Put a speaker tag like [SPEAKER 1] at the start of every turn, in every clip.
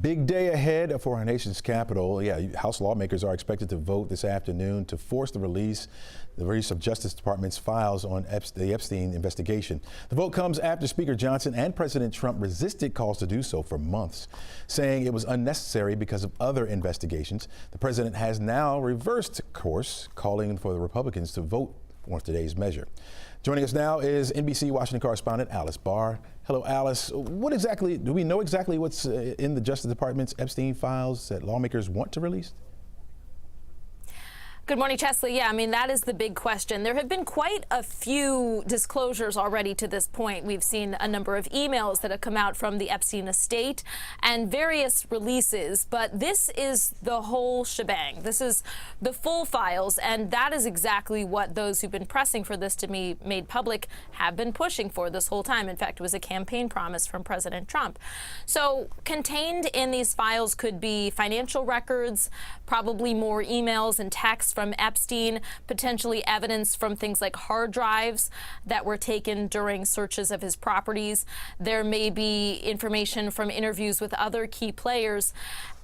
[SPEAKER 1] Big day ahead for our nation's capital. House lawmakers are expected to vote this afternoon to force the release of Justice Department's files on the Epstein investigation. The vote comes after Speaker Johnson and President Trump resisted calls to do so for months, saying it was unnecessary because of other investigations. The president has now reversed course, calling for the Republicans to vote on today's measure. Joining us now is NBC Washington correspondent Alice Barr. Hello, Alice. Do we know exactly what's in the Justice Department's Epstein files that lawmakers want to release?
[SPEAKER 2] Good morning, Chesley. Yeah, I mean, that is the big question. There have been quite a few disclosures already to this point. We've seen a number of emails that have come out from the Epstein estate and various releases, but this is the whole shebang. This is the full files, and that is exactly what those who've been pressing for this to be made public have been pushing for this whole time. In fact, it was a campaign promise from President Trump. So contained in these files could be financial records, probably more emails and texts from Epstein, potentially evidence from things like hard drives that were taken during searches of his properties. There may be information from interviews with other key players.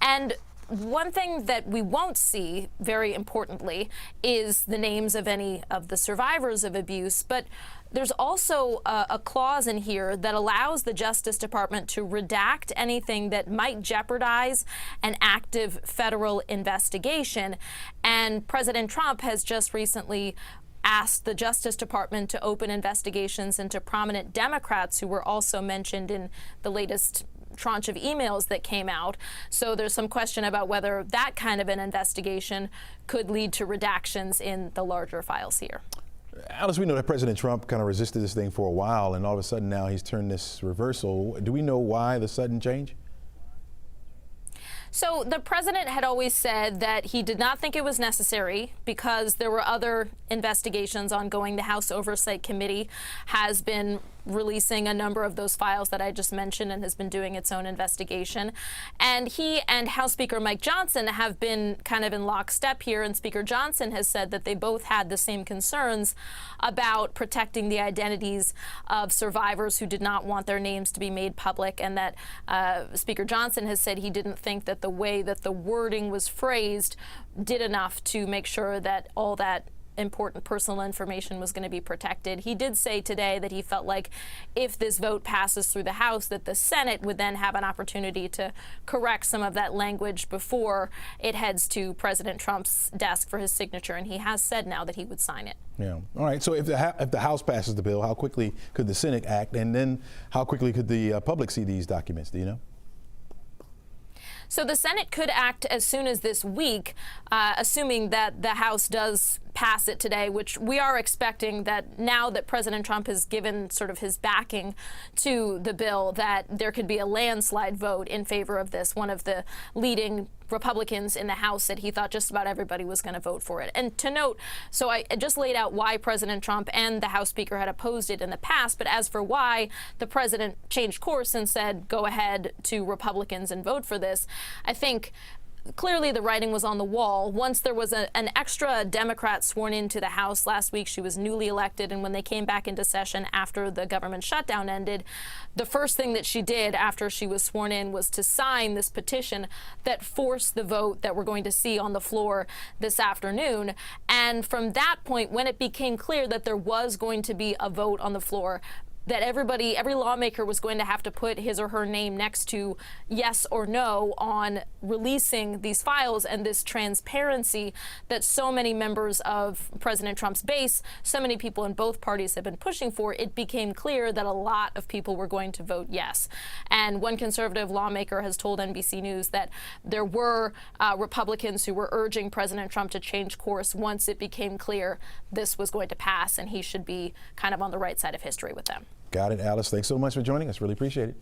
[SPEAKER 2] And one thing that we won't see, very importantly, is the names of any of the survivors of abuse. But there's also a clause in here that allows the Justice Department to redact anything that might jeopardize an active federal investigation. And President Trump has just recently asked the Justice Department to open investigations into prominent Democrats who were also mentioned in the latest tranche of emails that came out. So there's some question about whether that kind of an investigation could lead to redactions in the larger files here.
[SPEAKER 1] Alice, we know that President Trump kind of resisted this thing for a while, and all of a sudden now he's turned this reversal. Do we know why the sudden change?
[SPEAKER 2] So the president had always said that he did not think it was necessary because there were other investigations ongoing. The House Oversight Committee has been releasing a number of those files that I just mentioned and has been doing its own investigation. And he and House Speaker Mike Johnson have been kind of in lockstep here. And Speaker Johnson has said that they both had the same concerns about protecting the identities of survivors who did not want their names to be made public. And that Speaker Johnson has said he didn't think that the way that the wording was phrased did enough to make sure that all that important personal information was going to be protected. He did say today that he felt like if this vote passes through the House, that the Senate would then have an opportunity to correct some of that language before it heads to President Trump's desk for his signature. And he has said now that he would sign it.
[SPEAKER 1] Yeah. All right. So if the House passes the bill, how quickly could the Senate act? And then how quickly could the public see these documents? Do you know?
[SPEAKER 2] So the Senate could act as soon as this week, assuming that the House does pass it today, which we are expecting that now that President Trump has given sort of his backing to the bill, that there could be a landslide vote in favor of this. One of the leading Republicans in the House said he thought just about everybody was going to vote for it. And to note, so I just laid out why President Trump and the House Speaker had opposed it in the past, but as for why the president changed course and said go ahead to Republicans and vote for this, I think clearly the writing was on the wall. Once there was an extra Democrat sworn into the House last week, she was newly elected, and when they came back into session after the government shutdown ended, the first thing that she did after she was sworn in was to sign this petition that forced the vote that we're going to see on the floor this afternoon. And from that point, when it became clear that there was going to be a vote on the floor, that every lawmaker was going to have to put his or her name next to yes or no on releasing these files, and this transparency that so many members of President Trump's base, so many people in both parties have been pushing for, it became clear that a lot of people were going to vote yes. And one conservative lawmaker has told NBC News that there were Republicans who were urging President Trump to change course once it became clear this was going to pass and he should be kind of on the right side of history with them.
[SPEAKER 1] Got it, Alice. Thanks so much for joining us. Really appreciate it.